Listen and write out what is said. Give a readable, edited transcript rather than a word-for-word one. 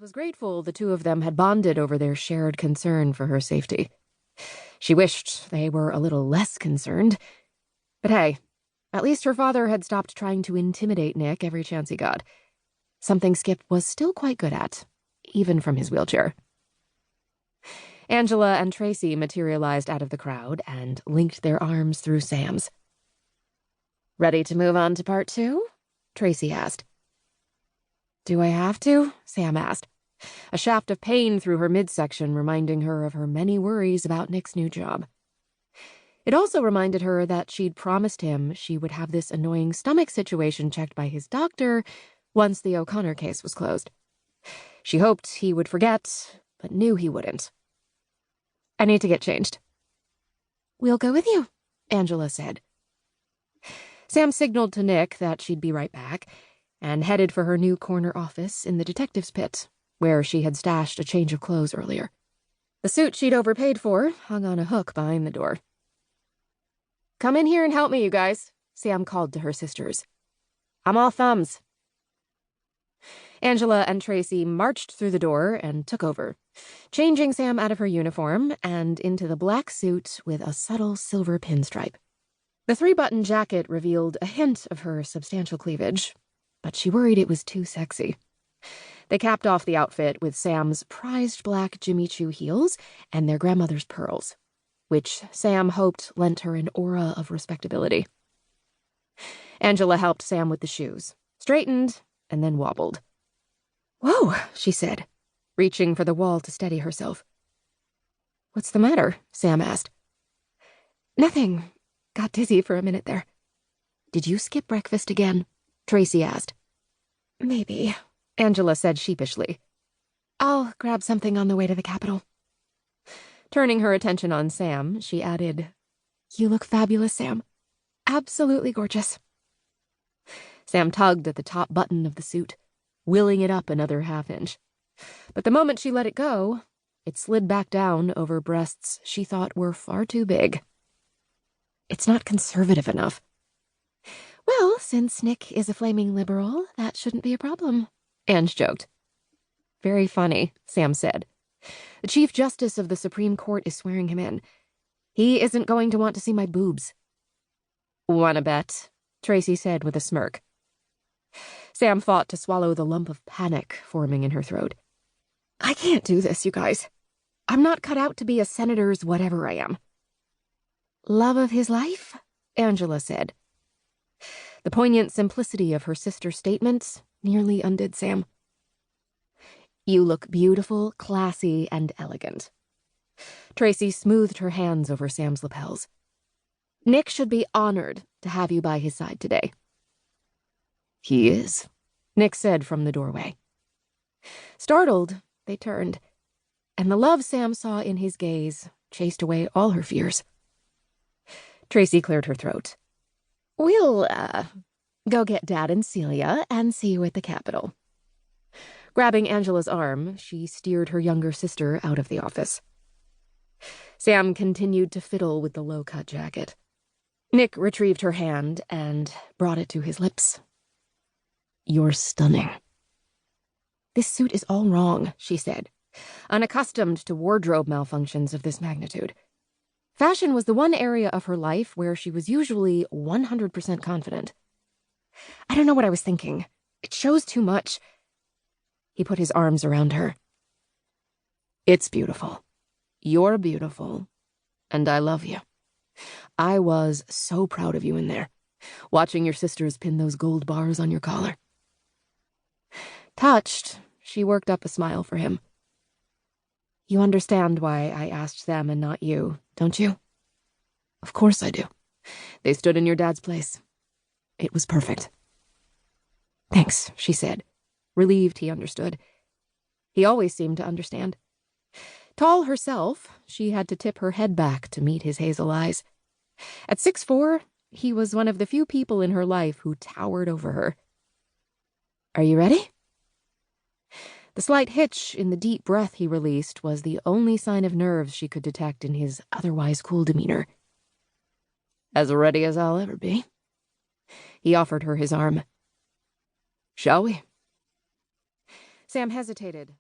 was grateful the two of them had bonded over their shared concern for her safety. She wished they were a little less concerned. But hey, at least her father had stopped trying to intimidate Nick every chance he got. Something Skip was still quite good at, even from his wheelchair. Angela and Tracy materialized out of the crowd and linked their arms through Sam's. "Ready to move on to part 2? Tracy asked. "Do I have to?" Sam asked, a shaft of pain through her midsection reminding her of her many worries about Nick's new job. It also reminded her that she'd promised him she would have this annoying stomach situation checked by his doctor once the O'Connor case was closed. She hoped he would forget, but knew he wouldn't. "I need to get changed." "We'll go with you," Angela said. Sam signaled to Nick that she'd be right back, and headed for her new corner office in the detective's pit, where she had stashed a change of clothes earlier. The suit she'd overpaid for hung on a hook behind the door. "Come in here and help me, you guys," Sam called to her sisters. "I'm all thumbs." Angela and Tracy marched through the door and took over, changing Sam out of her uniform and into the black suit with a subtle silver pinstripe. The 3-button jacket revealed a hint of her substantial cleavage, but she worried it was too sexy. They capped off the outfit with Sam's prized black Jimmy Choo heels and their grandmother's pearls, which Sam hoped lent her an aura of respectability. Angela helped Sam with the shoes, straightened, and then wobbled. "Whoa," she said, reaching for the wall to steady herself. "What's the matter?" Sam asked. "Nothing. Got dizzy for a minute there." "Did you skip breakfast again?" Tracy asked. "Maybe," Angela said sheepishly. "I'll grab something on the way to the Capitol." Turning her attention on Sam, she added, "You look fabulous, Sam. Absolutely gorgeous." Sam tugged at the top button of the suit, willing it up another half-inch. But the moment she let it go, it slid back down over breasts she thought were far too big. "It's not conservative enough." "Well, since Nick is a flaming liberal, that shouldn't be a problem," Ange joked. "Very funny," Sam said. "The Chief Justice of the Supreme Court is swearing him in. He isn't going to want to see my boobs." "Wanna bet?" Tracy said with a smirk. Sam fought to swallow the lump of panic forming in her throat. "I can't do this, you guys. I'm not cut out to be a senator's whatever I am." "Love of his life?" Angela said. The poignant simplicity of her sister's statement nearly undid Sam. "You look beautiful, classy, and elegant." Tracy smoothed her hands over Sam's lapels. "Nick should be honored to have you by his side today." "He is," Nick said from the doorway. Startled, they turned, and the love Sam saw in his gaze chased away all her fears. Tracy cleared her throat. "We'll, go get Dad and Celia and see you at the Capitol." Grabbing Angela's arm, she steered her younger sister out of the office. Sam continued to fiddle with the low-cut jacket. Nick retrieved her hand and brought it to his lips. "You're stunning." "This suit is all wrong," she said, unaccustomed to wardrobe malfunctions of this magnitude. Fashion was the one area of her life where she was usually 100% confident. "I don't know what I was thinking. It shows too much." He put his arms around her. "It's beautiful. You're beautiful. And I love you. I was so proud of you in there, watching your sisters pin those gold bars on your collar." Touched, she worked up a smile for him. "You understand why I asked them and not you, don't you?" "Of course I do. They stood in your dad's place. It was perfect." "Thanks," she said, relieved he understood. He always seemed to understand. Tall herself, she had to tip her head back to meet his hazel eyes. At 6'4", he was one of the few people in her life who towered over her. "Are you ready?" The slight hitch in the deep breath he released was the only sign of nerves she could detect in his otherwise cool demeanor. "As ready as I'll ever be." He offered her his arm. "Shall we?" Sam hesitated,